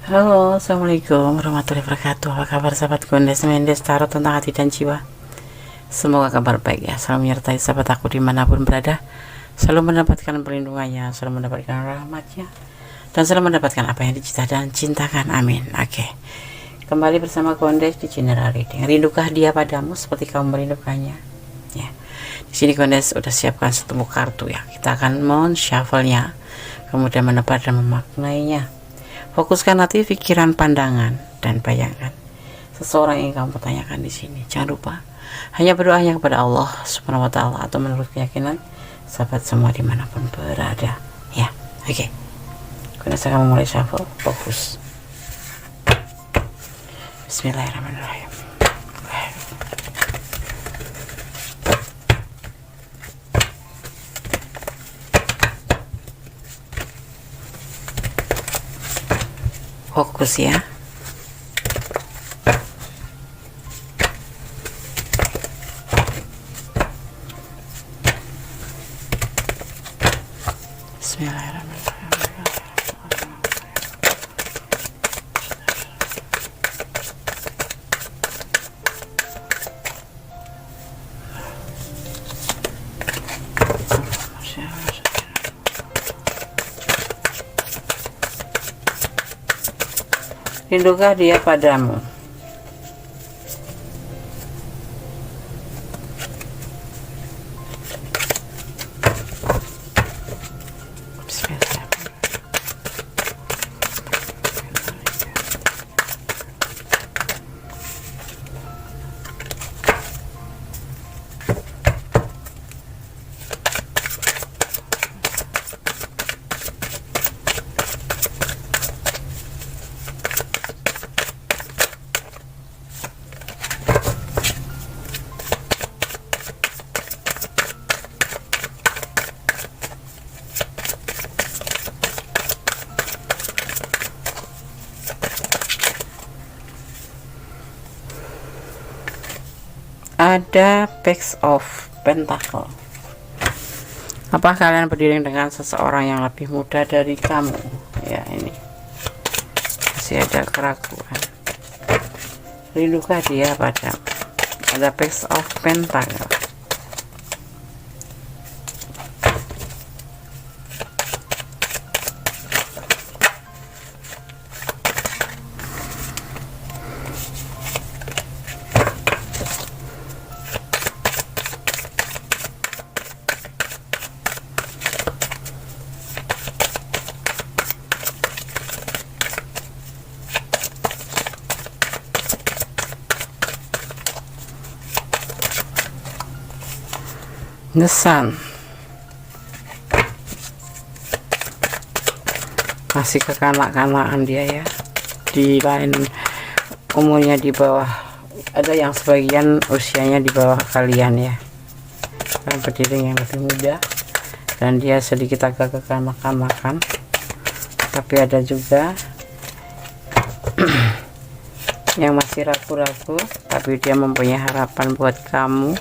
Halo, assalamualaikum warahmatullahi wabarakatuh. Apa kabar sahabat Gondes Mendes Tarot tentang hati dan jiwa? Semoga kabar baik ya, selalu menyertai sahabat aku dimanapun berada, selalu mendapatkan perlindungannya, selalu mendapatkan rahmatnya, dan selalu mendapatkan apa yang dicita dan cintakan. Amin. Oke, kembali bersama Gondes di General Reading. Rindukah dia padamu seperti kamu merindukannya? Ya, di sini Gondes udah siapkan satu buku kartu ya. Kita akan men-shuffle-nya, kemudian menebar dan memaknainya. Fokuskan hati, pikiran, pandangan, dan bayangkan seseorang yang kamu pertanyakan di sini. Jangan lupa hanya berdoanya kepada Allah Subhanahu wa Ta'ala atau menurut keyakinan sahabat semua dimanapun berada. Ya, oke. Kemudian saya akan mulai shuffle. Fokus. Bismillahirrahmanirrahim. Fokus ya. Bismillahirrahmanirrahim. Rindukah dia padamu? Ada Page of Pentacle. Apa kalian berdiri dengan seseorang yang lebih muda dari kamu? Ya, ini masih ada keraguan. Rindukah dia padamu? Ada Page of Pentacle. The Sun. Masih kekanak-kanakan dia ya, di lain umurnya di bawah, ada yang sebagian usianya di bawah kalian ya, kan berdiri yang lebih muda dan dia sedikit agak kekanak-kanakan, tapi ada juga yang masih ragu-ragu tapi dia mempunyai harapan buat kamu.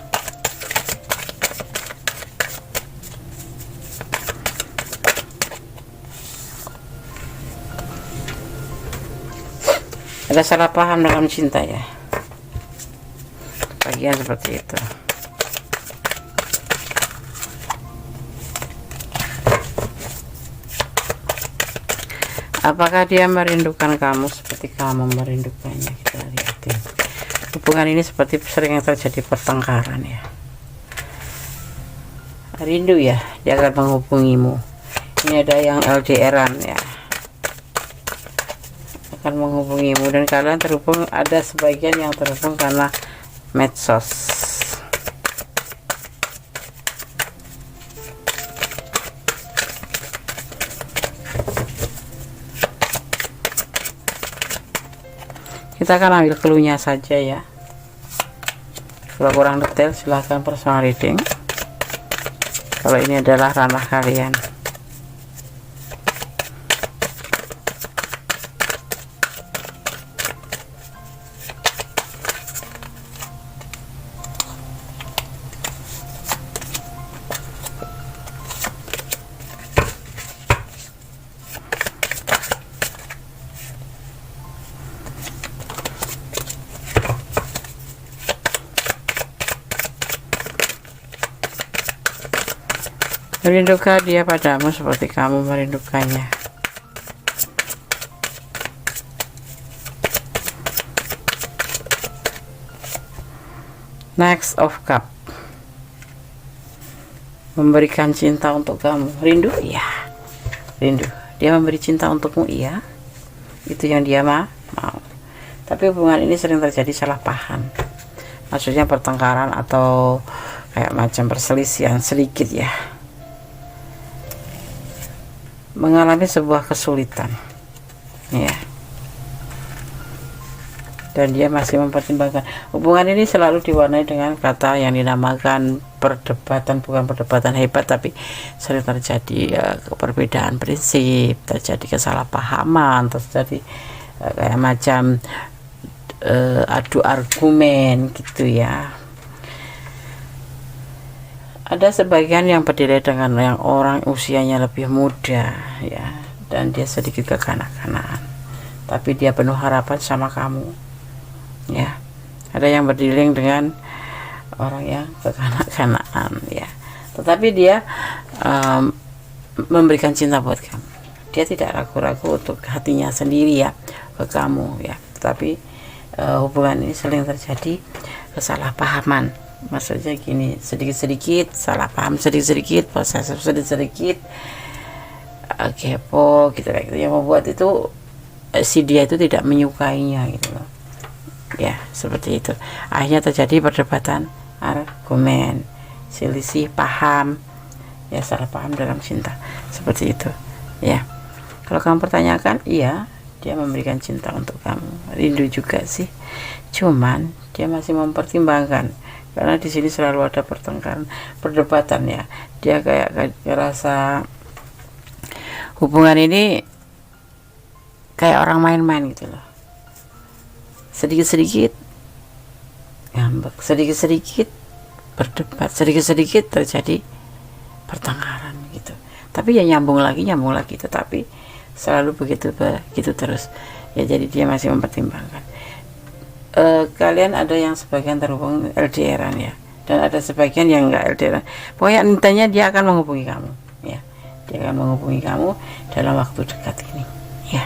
Ada salah paham dalam cinta ya, bagian seperti itu. Apakah dia merindukan kamu seperti kamu merindukannya? Kita lihatin. Hubungan ini seperti sering terjadi pertengkaran ya. Rindu ya, dia akan menghubungimu. Ini ada yang LDRan ya, akan menghubungimu, dan kalian terhubung. Ada sebagian yang terhubung karena medsos. Kita akan ambil clue-nya saja ya. Kalau kurang detail silahkan personal reading. Kalau ini adalah ranah kalian. Merindukah dia padamu seperti kamu merindukannya? Next of Cup, memberikan cinta untuk kamu. Rindu? Iya, rindu. Dia memberi cinta untukmu? Iya, itu yang dia mau. Tapi hubungan ini sering terjadi salah paham, maksudnya pertengkaran atau kayak macam perselisihan sedikit ya, mengalami sebuah kesulitan ya, dan dia masih mempertimbangkan. Hubungan ini selalu diwarnai dengan kata yang dinamakan perdebatan, bukan perdebatan hebat, tapi sering terjadi perbedaan prinsip, terjadi kesalahpahaman, terjadi kayak macam adu argumen gitu ya. Ada sebagian yang berdiri dengan yang orang usianya lebih muda ya, dan dia sedikit kekanak-kanakan, tapi dia penuh harapan sama kamu ya. Ada yang berdiri dengan orang yang kekanak-kanakan ya, tetapi dia memberikan cinta buat kamu. Dia tidak ragu-ragu untuk hatinya sendiri ya ke kamu ya. Tetapi hubungan ini sering terjadi kesalahpahaman. Maksudnya gini, sedikit-sedikit salah paham, sedikit-sedikit posesif, sedikit-sedikit kepo gitu, kayak gitu, yang membuat itu si dia itu tidak menyukainya gitu loh ya, seperti itu. Akhirnya terjadi perdebatan argumen, selisih paham ya, salah paham dalam cinta, seperti itu ya. Kalau kamu pertanyakan, iya, dia memberikan cinta untuk kamu, rindu juga sih, cuman dia masih mempertimbangkan, karena di sini selalu ada pertengkaran, perdebatan ya. Dia kayak ngerasa hubungan ini kayak orang main-main gitu loh, sedikit-sedikit ngambek, sedikit-sedikit berdebat, sedikit-sedikit terjadi pertengkaran gitu. Tapi ya nyambung lagi, tetapi selalu begitu terus ya. Jadi dia masih mempertimbangkan. Kalian ada yang sebagian terhubung LDRan ya, dan ada sebagian yang enggak LDRan. Pokoknya intinya dia akan menghubungi kamu ya, dia akan menghubungi kamu dalam waktu dekat ini ya.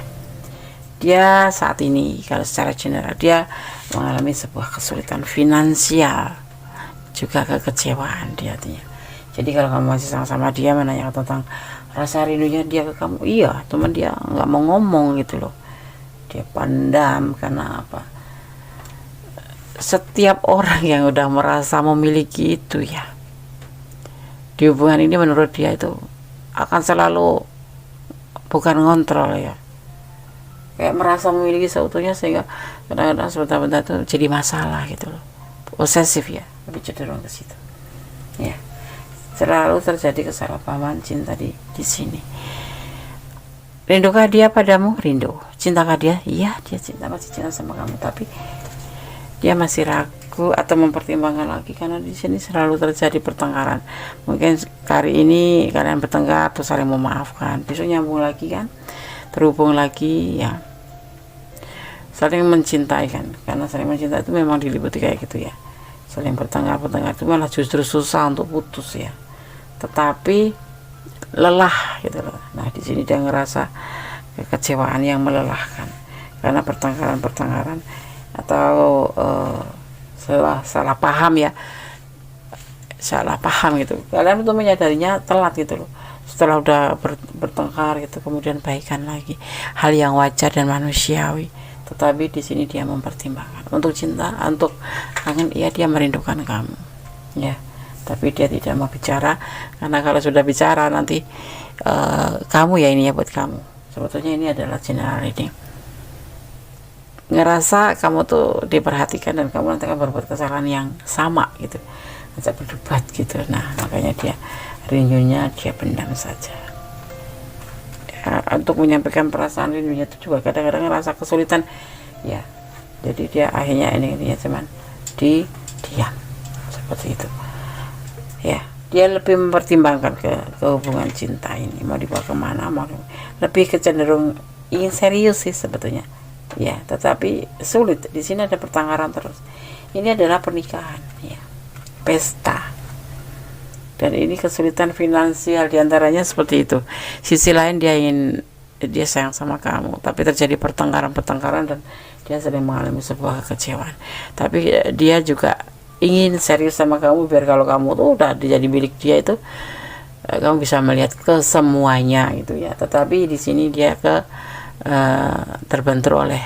Dia saat ini kalau secara general dia mengalami sebuah kesulitan finansial, juga kekecewaan di hatinya. Jadi kalau kamu masih sama-sama dia menanyakan tentang rasa rindunya dia ke kamu, iya, teman dia nggak mau ngomong gitu loh, dia pandam. Karena apa? Setiap orang yang udah merasa memiliki itu ya, di hubungan ini menurut dia itu akan selalu bukan ngontrol ya, kayak merasa memiliki seutuhnya, sehingga kadang-kadang sebentar-bentar itu jadi masalah gitu loh, posesif ya, lebih cenderung ke situ ya. Selalu terjadi kesalahpahaman cinta di sini. Rindukah dia padamu? Rindu. Cintakah dia? Iya, dia cinta, masih cinta sama kamu, tapi dia masih ragu atau mempertimbangkan lagi, karena di sini selalu terjadi pertengkaran. Mungkin kali ini kalian bertengkar terus saling memaafkan, besok nyambung lagi kan, terhubung lagi ya, saling mencintai kan. Karena saling mencintai itu memang diliputi kayak gitu ya, saling bertengkar itu malah justru susah untuk putus ya, tetapi lelah gitu loh. Nah di sini dia ngerasa kekecewaan yang melelahkan karena pertengkaran atau salah paham ya, salah paham gitu. Kalian tuh menyadarinya telat gitu loh, setelah udah bertengkar gitu, kemudian baikan lagi, hal yang wajar dan manusiawi. Tetapi di sini dia mempertimbangkan untuk cinta, untuk kangen, iya dia merindukan kamu ya, tapi dia tidak mau bicara, karena kalau sudah bicara nanti kamu ya, ini ya buat kamu. Sebetulnya ini adalah general reading, ngerasa kamu tuh diperhatikan dan kamu nanti akan berbuat kesalahan yang sama gitu, ajak berdebat gitu. Nah makanya dia rindunya dia pendam saja ya, untuk menyampaikan perasaan rindunya itu juga kadang-kadang ngerasa kesulitan ya. Jadi dia akhirnya ini ya cuman diam seperti itu ya. Dia lebih mempertimbangkan ke hubungan cinta ini mau dibawa kemana, mau lebih kecenderung ingin serius sih sebetulnya ya, tetapi sulit. Di sini ada pertengkaran terus. Ini adalah pernikahan ya, pesta dan ini kesulitan finansial diantaranya seperti itu. Sisi lain dia sayang sama kamu, tapi terjadi pertengkaran dan dia sedang mengalami sebuah kekecewaan. Tapi dia juga ingin serius sama kamu, biar kalau kamu tuh udah jadi milik dia itu kamu bisa melihat ke semuanya gitu ya. Tetapi di sini dia terbentur oleh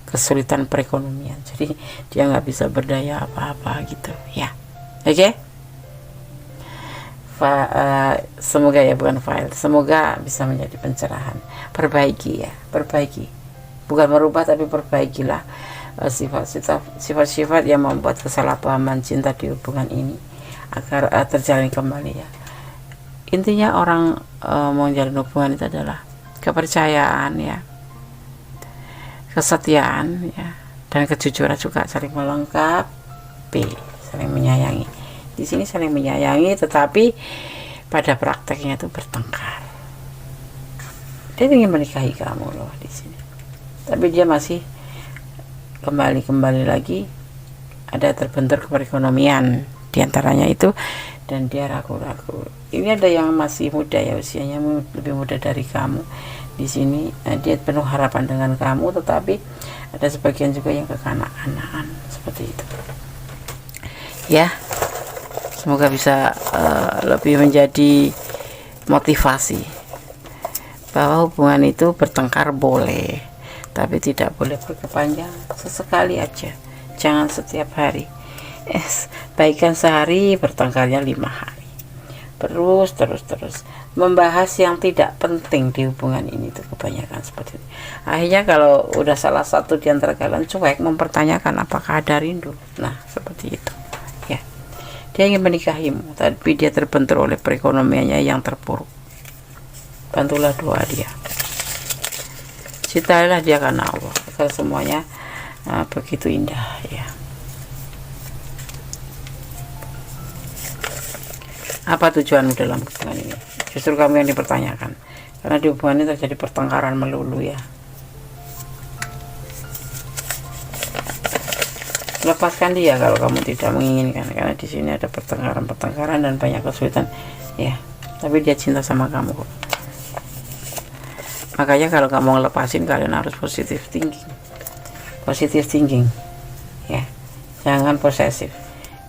kesulitan perekonomian, jadi dia nggak bisa berdaya apa-apa gitu ya. Oke. Semoga ya, bukan file, semoga bisa menjadi pencerahan. Perbaiki ya, perbaiki, bukan merubah tapi perbaikilah sifat-sifat yang membuat kesalahpahaman cinta di hubungan ini agar terjalin kembali ya. Intinya orang mau menjalin hubungan itu adalah kepercayaan ya, kesetiaan ya, dan kejujuran juga, saling melengkapi, saling menyayangi. Di sini saling menyayangi, tetapi pada prakteknya itu bertengkar. Dia ingin menikahi kamu loh di sini, tapi dia masih kembali lagi ada terbentur ke perekonomian diantaranya itu, dan dia ragu-ragu. Ini ada yang masih muda ya, usianya lebih muda dari kamu. Di sini dia penuh harapan dengan kamu, tetapi ada sebagian juga yang kekanak-kanakan seperti itu ya. Semoga bisa lebih menjadi motivasi bahwa hubungan itu bertengkar boleh, tapi tidak boleh berkepanjangan. Sesekali aja, jangan setiap hari. Baikan sehari, bertengkarnya 5 hari. Terus membahas yang tidak penting di hubungan ini tuh kebanyakan seperti itu. Akhirnya kalau udah salah satu di antara kalian cuek, mempertanyakan apakah ada rindu. Nah, seperti itu ya. Dia ingin menikahimu, tapi dia terbentur oleh perekonomiannya yang terpuruk. Bantulah doa dia. Cintailah dia karena Allah, agar semuanya begitu indah ya. Apa tujuanmu dalam hubungan ini? Justru kamu yang dipertanyakan, karena di hubungan ini terjadi pertengkaran melulu ya. Lepaskan dia kalau kamu tidak menginginkan, karena di sini ada pertengkaran dan banyak kesulitan ya. Tapi dia cinta sama kamu kok. Makanya kalau kamu mau ngelepasin, kalian harus positive thinking ya, jangan posesif.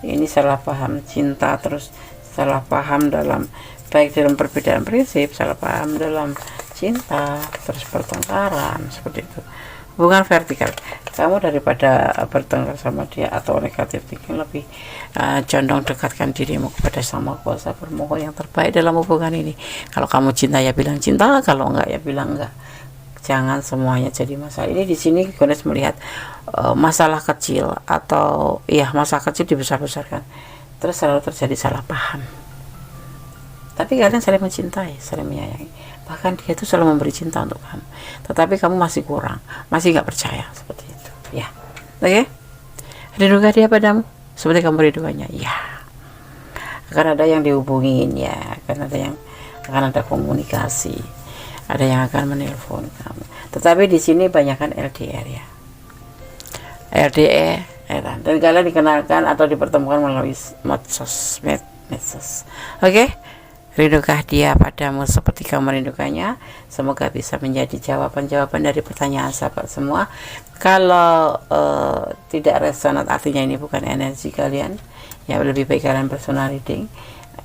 Ini salah paham cinta, terus salah paham dalam baik dalam perbedaan prinsip, salah paham dalam cinta, terus pertengkaran seperti itu. Hubungan vertikal, kamu daripada bertengkar sama dia atau negatif thinking, lebih condong dekatkan dirimu kepada Sang Maha Kuasa, bermohon yang terbaik dalam hubungan ini. Kalau kamu cinta ya bilang cinta, kalau enggak ya bilang enggak. Jangan semuanya jadi masalah. Ini di sini Gones melihat masalah kecil atau ya masalah kecil dibesar-besarkan, terus selalu terjadi salah paham. Tapi kalian saling mencintai, saling menyayangi. Bahkan dia itu selalu memberi cinta untuk kamu, tetapi kamu masih kurang, masih nggak percaya seperti itu ya. Oke, rindukan dia padamu seperti kamu rindukannya ya. Akan ada yang dihubungin ya, akan ada komunikasi, ada yang akan menelpon kamu. Tetapi di sini banyakkan LDR ya, LDR dan kalian dikenalkan atau dipertemukan melalui medsos. Oke. Rindukan dia padamu seperti kamu merindukannya. Semoga bisa menjadi jawaban-jawaban dari pertanyaan sahabat semua. Kalau tidak resonat, artinya ini bukan energi kalian ya, lebih baik kalian personal reading.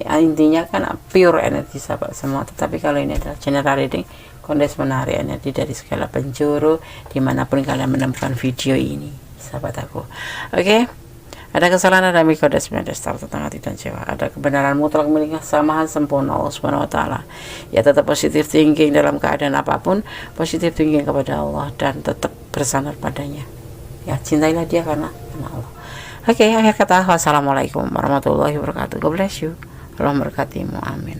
Intinya kan pure energi sahabat semua. Tetapi kalau ini adalah general reading, Gones menarik energi dari segala penjuru dimanapun kalian menemukan video ini sahabat aku. Oke. Ada kesalahan, ada Gones mendestar tentang hati dan jiwa. Ada kebenaran mutlak milik Sang Maha Sempurna Allah Subhanahu wa Ta'ala. Ya, tetap positive thinking dalam keadaan apapun, positive thinking kepada Allah dan tetap bersandar padanya. Ya, cintailah dia karena Allah. Oke, akhir kata, wassalamualaikum warahmatullahi wabarakatuh. God bless you. Allah memberkatimu. Amin.